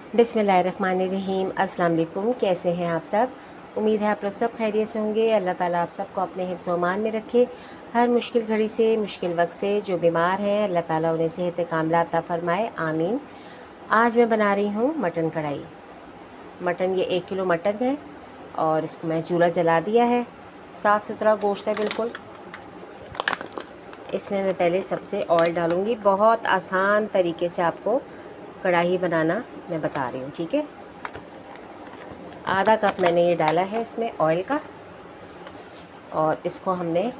बिस्मिल्लाहिर्रहमानिर्रहीम। अस्सलाम वालेकुम। कैसे हैं आप सब? उम्मीद है आप लोग सब खैरियत से होंगे। अल्लाह ताला आप सबको अपने हिफ्ज़ व अमान में रखे। हर मुश्किल घड़ी से, मुश्किल वक्त से जो बीमार हैं अल्लाह ताला उन्हें सेहत कामिला अता फ़रमाए, आमीन। आज मैं बना रही हूँ मटन कढ़ाई। मटन ये 1 किलो मटन है और इसको मैं चूल्हा जला दिया है। साफ़ सुथरा गोश्त है बिल्कुल। इसमें मैं पहले सबसे ऑयल डालूँगी। बहुत आसान तरीके से आपको कढ़ाई बनाना मैं बता रही हूँ, ठीक है। आधा कप मैंने ये डाला है इसमें ऑयल का और इसको हमने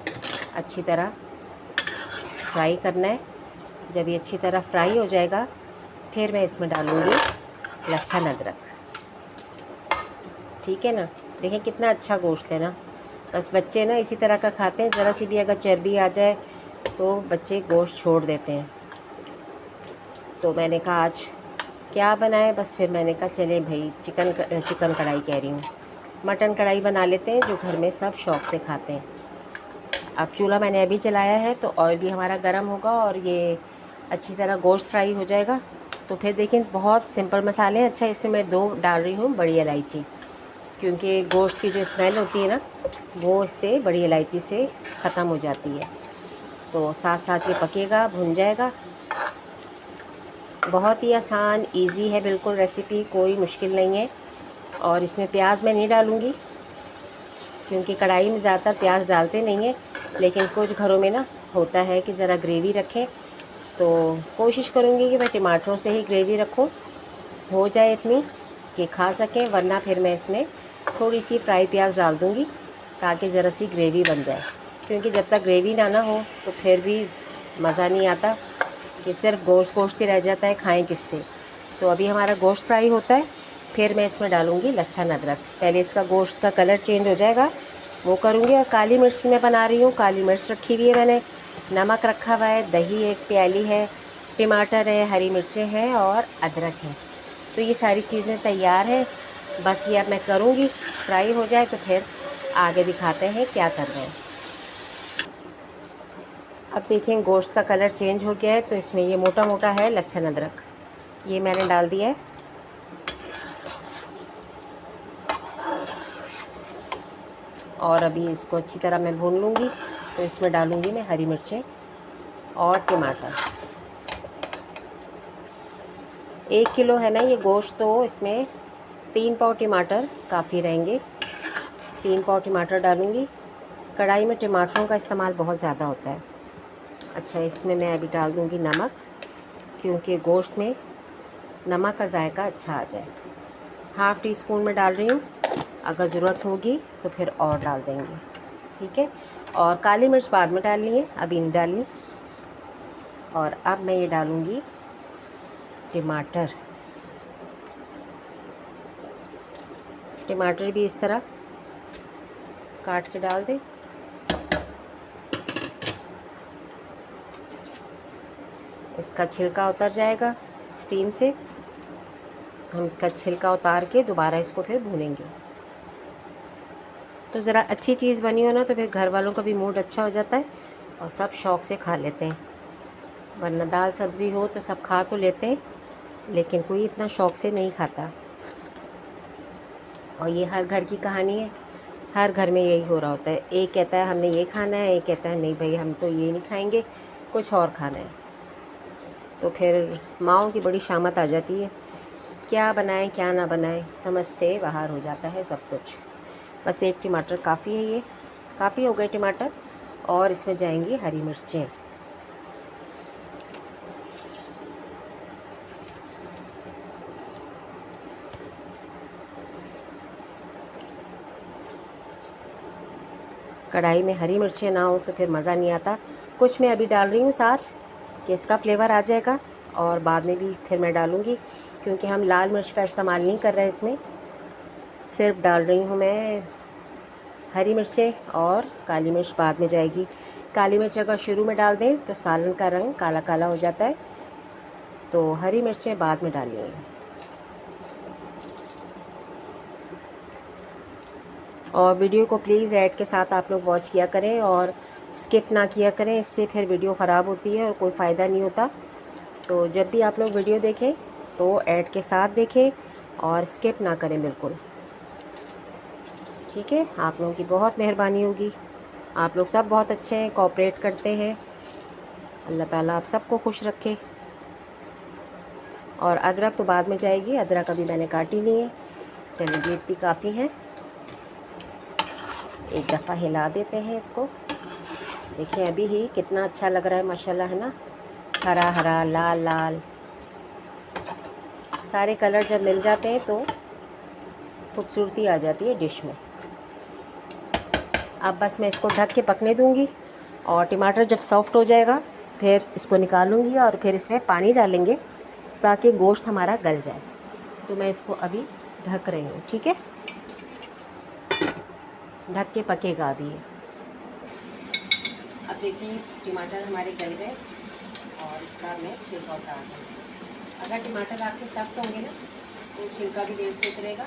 अच्छी तरह फ्राई करना है। जब ये अच्छी तरह फ्राई हो जाएगा फिर मैं इसमें डालूँगी लहसुन अदरक, ठीक है ना। देखें कितना अच्छा गोश्त है ना। बस बच्चे ना इसी तरह का खाते हैं। ज़रा सी भी अगर चर्बी आ जाए तो बच्चे गोश्त छोड़ देते हैं। तो मैंने कहा आज क्या बनाए, बस फिर मैंने कहा चले भाई चिकन कढ़ाई कह रही हूँ, मटन कढ़ाई बना लेते हैं जो घर में सब शौक़ से खाते हैं। अब चूल्हा मैंने अभी जलाया है तो ऑयल भी हमारा गर्म होगा और ये अच्छी तरह गोश्त फ्राई हो जाएगा। तो फिर देखें बहुत सिंपल मसाले हैं। अच्छा, इसमें मैं 2 डाल रही हूँ बड़ी इलायची, क्योंकि गोश्त की जो स्मेल होती है ना वो इससे बड़ी इलायची से ख़त्म हो जाती है। तो साथ साथ ये पकेगा, भुन जाएगा। बहुत ही आसान इजी है बिल्कुल रेसिपी, कोई मुश्किल नहीं है। और इसमें प्याज मैं नहीं डालूँगी क्योंकि कढ़ाई में ज़्यादातर प्याज डालते नहीं हैं, लेकिन कुछ घरों में ना होता है कि ज़रा ग्रेवी रखें। तो कोशिश करूँगी कि मैं टमाटरों से ही ग्रेवी रखूँ, हो जाए इतनी कि खा सकें, वरना फिर मैं इसमें थोड़ी सी फ्राई प्याज डाल दूँगी ताकि ज़रा सी ग्रेवी बन जाए। क्योंकि जब तक ग्रेवी ना हो तो फिर भी मज़ा नहीं आता, कि सिर्फ गोश्त ही रह जाता है, खाएं किससे। तो अभी हमारा गोश्त फ्राई होता है, फिर मैं इसमें डालूँगी लहसुन अदरक। पहले इसका गोश्त का कलर चेंज हो जाएगा वो करूँगी। और काली मिर्च मैं बना रही हूँ, काली मिर्च रखी हुई है मैंने, नमक रखा हुआ है, दही 1 प्याली है, टमाटर है, हरी मिर्चें हैं और अदरक है। तो ये सारी चीज़ें तैयार हैं। बस ये अब मैं करूँगी, फ्राई हो जाए तो फिर आगे दिखाते हैं क्या कर रहे हैं। अब देखें गोश्त का कलर चेंज हो गया है तो इसमें ये मोटा मोटा है लहसुन अदरक, ये मैंने डाल दिया है। और अभी इसको अच्छी तरह मैं भून लूँगी। तो इसमें डालूँगी मैं हरी मिर्चें और टमाटर। 1 किलो है ना ये गोश्त, तो इसमें 3 पाव टमाटर काफ़ी रहेंगे। 3 पाव टमाटर डालूँगी। कढ़ाई में टमाटरों का इस्तेमाल बहुत ज़्यादा होता है। अच्छा, इसमें मैं अभी डाल दूँगी नमक, क्योंकि गोश्त में नमक का जायका अच्छा आ जाए। ½ टी स्पून में डाल रही हूँ, अगर ज़रूरत होगी तो फिर और डाल देंगे, ठीक है। और काली मिर्च बाद में डालनी है, अभी नहीं डालनी। और अब मैं ये डालूँगी टमाटर। टमाटर भी इस तरह काट के डाल दें। इसका छिलका उतर जाएगा स्टीम से, हम इसका छिलका उतार के दोबारा इसको फिर भूनेंगे। तो ज़रा अच्छी चीज़ बनी हो ना तो फिर घर वालों का भी मूड अच्छा हो जाता है और सब शौक़ से खा लेते हैं। वरना दाल सब्ज़ी हो तो सब खा तो लेते हैं, लेकिन कोई इतना शौक़ से नहीं खाता। और ये हर घर की कहानी है, हर घर में यही हो रहा होता है। एक कहता है हमने ये खाना है, एक कहता है नहीं भाई हम तो ये नहीं खाएंगे, कुछ और खाना है। तो फिर माँओं की बड़ी शामत आ जाती है, क्या बनाएं क्या ना बनाएं, समझ से बाहर हो जाता है सब कुछ। बस 1 टमाटर काफ़ी है, ये काफ़ी हो गए टमाटर। और इसमें जाएंगी हरी मिर्चें। कढ़ाई में हरी मिर्चें ना हो तो फिर मज़ा नहीं आता। कुछ मैं अभी डाल रही हूँ साथ कि इसका फ्लेवर आ जाएगा, और बाद में भी फिर मैं डालूँगी, क्योंकि हम लाल मिर्च का इस्तेमाल नहीं कर रहे इसमें। सिर्फ डाल रही हूँ मैं हरी मिर्चें, और काली मिर्च बाद में जाएगी। काली मिर्च अगर शुरू में डाल दें तो सालन का रंग काला काला हो जाता है, तो हरी मिर्चें बाद में डालिए। और वीडियो को प्लीज़ ऐड के साथ आप लोग वॉच किया करें और स्किप ना किया करें, इससे फिर वीडियो ख़राब होती है और कोई फ़ायदा नहीं होता। तो जब भी आप लोग वीडियो देखें तो ऐड के साथ देखें और स्किप ना करें बिल्कुल। ठीक है, आप लोगों की बहुत मेहरबानी होगी। आप लोग सब बहुत अच्छे हैं, कोऑपरेट करते हैं। अल्लाह ताला आप सबको खुश रखे। और अदरक तो बाद में जाएगी, अदरक अभी मैंने काटी नहीं है। चलिए ये इतनी काफ़ी है। एक दफ़ा हिला देते हैं इसको। देखिए अभी ही कितना अच्छा लग रहा है माशाल्लाह, है ना, हरा हरा लाल लाल सारे कलर जब मिल जाते हैं तो खूबसूरती आ जाती है डिश में। अब बस मैं इसको ढक के पकने दूंगी और टमाटर जब सॉफ्ट हो जाएगा फिर इसको निकालूंगी और फिर इसमें पानी डालेंगे ताकि गोश्त हमारा गल जाए। तो मैं इसको अभी ढक रही हूँ। ठीक है, ढक के पकेगा अभी ये। अब देखिए टमाटर हमारे गल गए और इसका मैं छिलका उतार दूँगी। अगर टमाटर आपके सख्त होंगे ना तो छिलका भी देर से उतरेगा।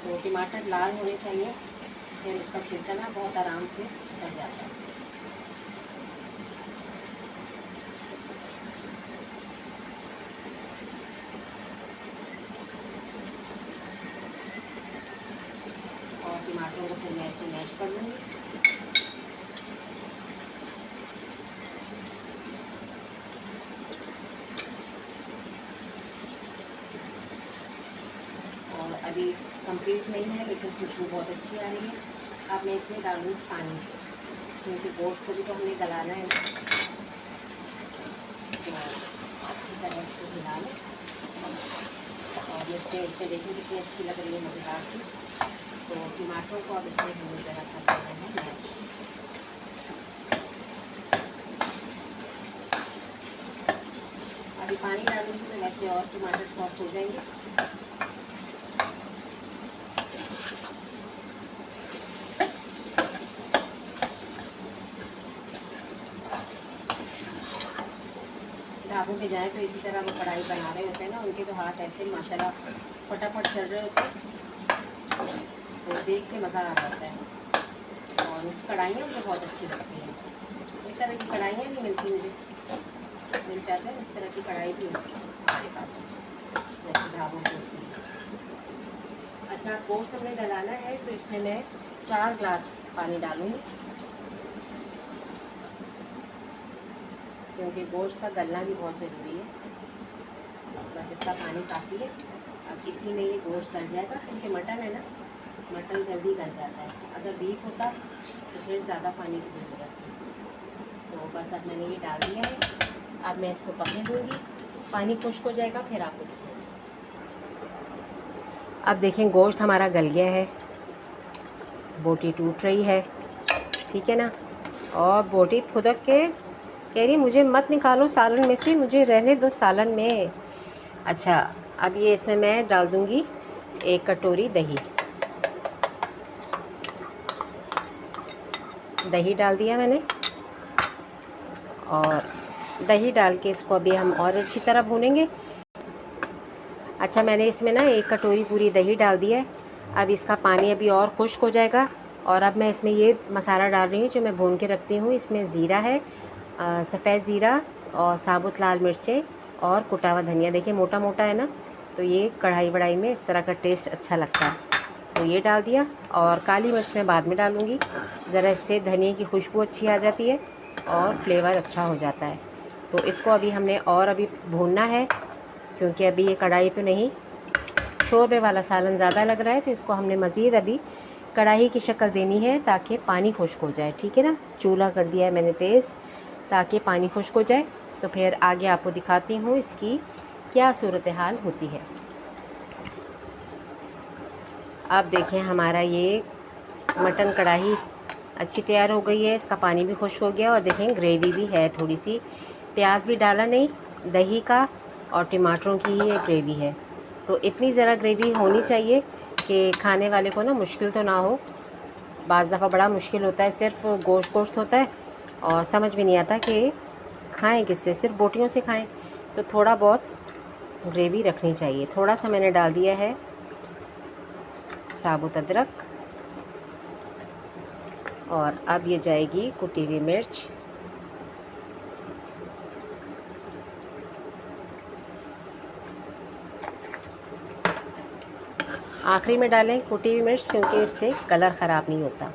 तो टमाटर लाल होने चाहिए, फिर इसका छिलका ना बहुत आराम से उतर जाता है। और टमाटरों को फिर मैं ऐसे मैश कर लूँगी। और अभी कंप्लीट नहीं है लेकिन खुशबू बहुत अच्छी आ रही है। अब मैं इसमें डालूँगी पानी, क्योंकि गोश्त को भी तो हमने गलाना है। तो अच्छी तरह इसको हिला लें और मिर्चें इससे देखिए कितनी अच्छी लग रही है मज़ेदार सी। तो टमाटरों को अब इसमें हम ज़रा सा कर रहे हैं मैश। अभी पानी डालूँगी तो वैसे और टमाटर सॉफ्ट हो जाएंगे। ढाबों पे जाएँ तो इसी तरह वो कढ़ाई बना रहे होते हैं ना, उनके तो हाथ ऐसे माशाल्लाह फटाफट चल रहे होते हैं, तो देख के मज़ा आ जाता है। और उनकी कढ़ाइयाँ मुझे बहुत अच्छी लगती हैं। इस तरह की कढ़ाइयाँ नहीं मिलती, मुझे मिल जाता है उस तरह की कढ़ाई भी होती है हमारे पास, जैसे ढाबों की होती है। अच्छा, गोश्त हमें गलाना है तो इसमें मैं 4 ग्लास पानी डालूँगी, क्योंकि गोश्त का गलना भी बहुत ज़रूरी है। बस इतना पानी काफ़ी है। अब इसी में ये गोश्त गल जाएगा, क्योंकि मटन है ना, मटन जल्दी गल जाता है। अगर बीफ होता तो फिर ज़्यादा पानी की ज़रूरत थी। तो बस अब मैंने ये डाल दिया है। अब मैं इसको पकने दूँगी, पानी खुश्क हो जाएगा फिर आपको दिखाऊंगी। अब देखें गोश्त हमारा गल गया है, बोटी टूट रही है, ठीक है ना। और बोटी फुदक के कह रही मुझे मत निकालो सालन में से, मुझे रहने दो सालन में। अच्छा, अब ये इसमें मैं डाल दूँगी 1 कटोरी दही। दही डाल दिया मैंने और दही डाल के इसको अभी हम और अच्छी तरह भूनेंगे। अच्छा, मैंने इसमें ना 1 कटोरी पूरी दही डाल दी है। अब इसका पानी अभी और खुश्क हो जाएगा और अब मैं इसमें ये मसाला डाल रही हूँ जो मैं भून के रखती हूँ। इसमें ज़ीरा है, सफ़ेद ज़ीरा और साबुत लाल मिर्चें और कुटा हुआ धनिया। देखिए मोटा मोटा है ना, तो ये कढ़ाई वढ़ाई में इस तरह का टेस्ट अच्छा लगता है। तो ये डाल दिया और काली मिर्च मैं बाद में डालूँगी, ज़रा इससे धनिए की खुशबू अच्छी आ जाती है और फ्लेवर अच्छा हो जाता है। तो इसको अभी हमने और अभी भूनना है, क्योंकि अभी ये कढ़ाई तो नहीं, शोरबे वाला सालन ज़्यादा लग रहा है, तो इसको हमने मज़ीद अभी कढ़ाई की शक्ल देनी है ताकि पानी खुश्क हो जाए। ठीक है ना, चूल्हा कर दिया है मैंने तेज़ ताकि पानी खुश्क हो जाए। तो फिर आगे आपको दिखाती हूँ इसकी क्या सूरत हाल होती है। अब देखें हमारा ये मटन कढ़ाई अच्छी तैयार हो गई है, इसका पानी भी खुश्क हो गया और देखें ग्रेवी भी है थोड़ी सी, प्याज भी डाला नहीं, दही का और टमाटरों की ही ये ग्रेवी है। तो इतनी ज़रा ग्रेवी होनी चाहिए कि खाने वाले को ना मुश्किल तो ना हो। बाज़ दफ़ा बड़ा मुश्किल होता है, सिर्फ गोश्त गोश्त होता है और समझ भी नहीं आता कि खाएं किससे, सिर्फ बोटियों से खाएं। तो थोड़ा बहुत ग्रेवी रखनी चाहिए। थोड़ा सा मैंने डाल दिया है साबुत अदरक और अब ये जाएगी कुटी हुई मिर्च। आखिरी में डालें कुटी हुई मिर्च, क्योंकि इससे कलर ख़राब नहीं होता।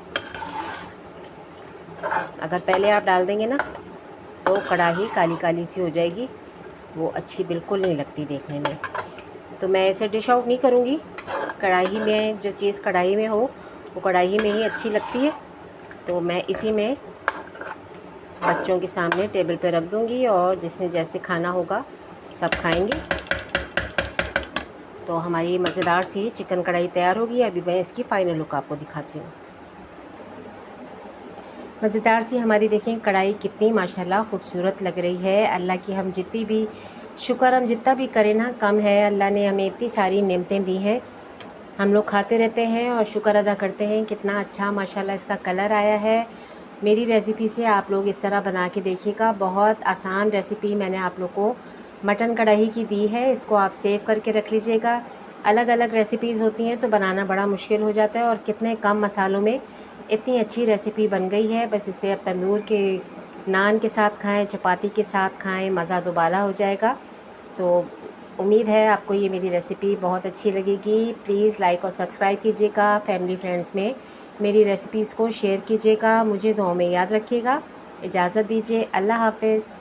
अगर पहले आप डाल देंगे ना तो कढ़ाई काली काली सी हो जाएगी, वो अच्छी बिल्कुल नहीं लगती देखने में। तो मैं इसे डिश आउट नहीं करूँगी। कढ़ाई में जो चीज़ कढ़ाई में हो वो कढ़ाई में ही अच्छी लगती है। तो मैं इसी में बच्चों के सामने टेबल पे रख दूँगी और जिसने जैसे खाना होगा सब खाएंगे। तो हमारी मज़ेदार सी चिकन कढ़ाई तैयार होगी। अभी मैं इसकी फ़ाइनल लुक आपको दिखाती हूँ। मज़ेदार सी हमारी देखें कढ़ाई कितनी माशाल्लाह खूबसूरत लग रही है। अल्लाह की हम जितनी भी शुक्र हम जितना भी करें ना कम है। अल्लाह ने हमें इतनी सारी नेमतें दी हैं, हम लोग खाते रहते हैं और शुक्र अदा करते हैं। कितना अच्छा माशाल्लाह इसका कलर आया है। मेरी रेसिपी से आप लोग इस तरह बना के देखिएगा। बहुत आसान रेसिपी मैंने आप लोग को मटन कढ़ाई की दी है। इसको आप सेव करके रख लीजिएगा। अलग अलग रेसिपीज़ होती हैं तो बनाना बड़ा मुश्किल हो जाता है, और कितने कम मसालों में इतनी अच्छी रेसिपी बन गई है। बस इसे अब तंदूर के नान के साथ खाएं, चपाती के साथ खाएं, मज़ा दोबाला हो जाएगा। तो उम्मीद है आपको ये मेरी रेसिपी बहुत अच्छी लगेगी। प्लीज़ लाइक और सब्सक्राइब कीजिएगा। फैमिली फ्रेंड्स में मेरी रेसिपीज़ को शेयर कीजिएगा। मुझे दुआओं में याद रखिएगा। इजाज़त दीजिए। अल्लाह हाफ़िज़।